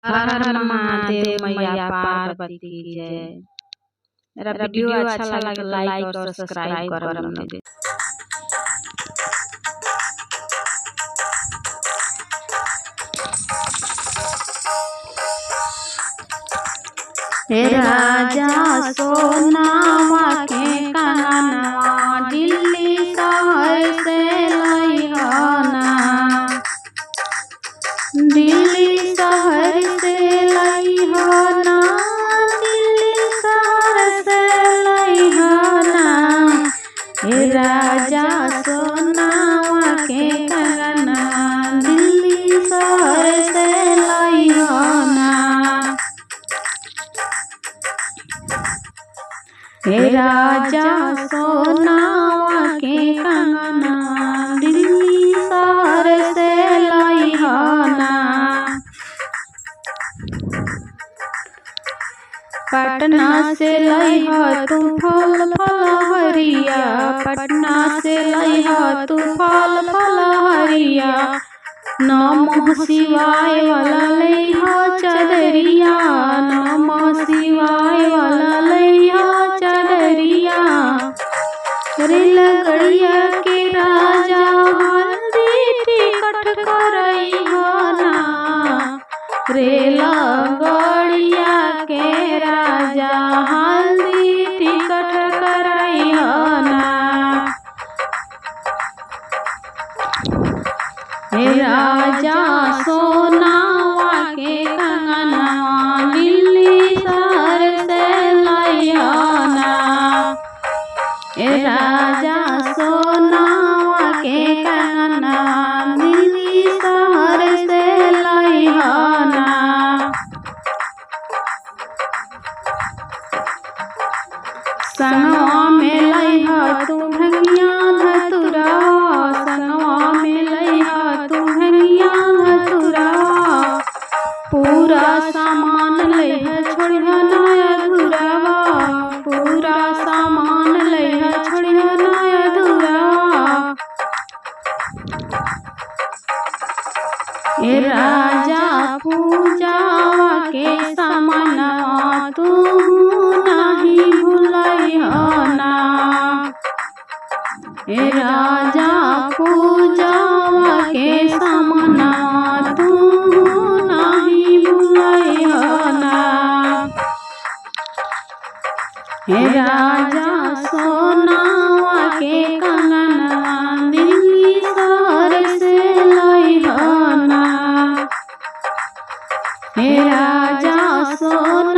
हर हर महादेव, मैया पार्वती की जय। मेरा वीडियो अच्छा लगे तो लाइक और सब्सक्राइब करम न दे। हे राजा सोनावा के कंगनवा दिल्ली शहर से लइहना, दिल्ली शहर से लइहना, दिल्ली शहर से लइहना। हे राजा सोनावा के कंगनवा दिल्ली शहर से लइहना। हे राजा सोनावा के कंगनवा दिल्ली शहर से लइहना। पटना से लइह तू फल फलहरिया, पटना से लइह तू फल फलहरिया। नमः शिवाय वाला लइह चदरिया, नमः शिवाय वाला लइह चदरिया। रेलगड़िया के राजा हल्दी टिकट करइहना, रेलगड़िया के राजा हल्दी टिकट करइहना। हे राजा सोनावा के कंगनवा दिल्ली शहर से लइहना। हे राजा सोनावा के कंगनवा दिल्ली शहर से लइहना। संगवा में लइह तू भंगिया धतुरवा, संगवा में लइह तू भंगिया धतुरवा। पूरा सामान लइह छोड़िह ना अधुरवा, पूरा सामान लइह छोड़िह ना अधुरवा। हे राजा पूजावा के सामनवा तू नहीं भूलइहना। हे राजा पूजावा के सामनवा तू नहीं भूलइहना। हे राजा सोनावा के कंगनवा दिल्ली शहर से लइहना। हे राजा सोना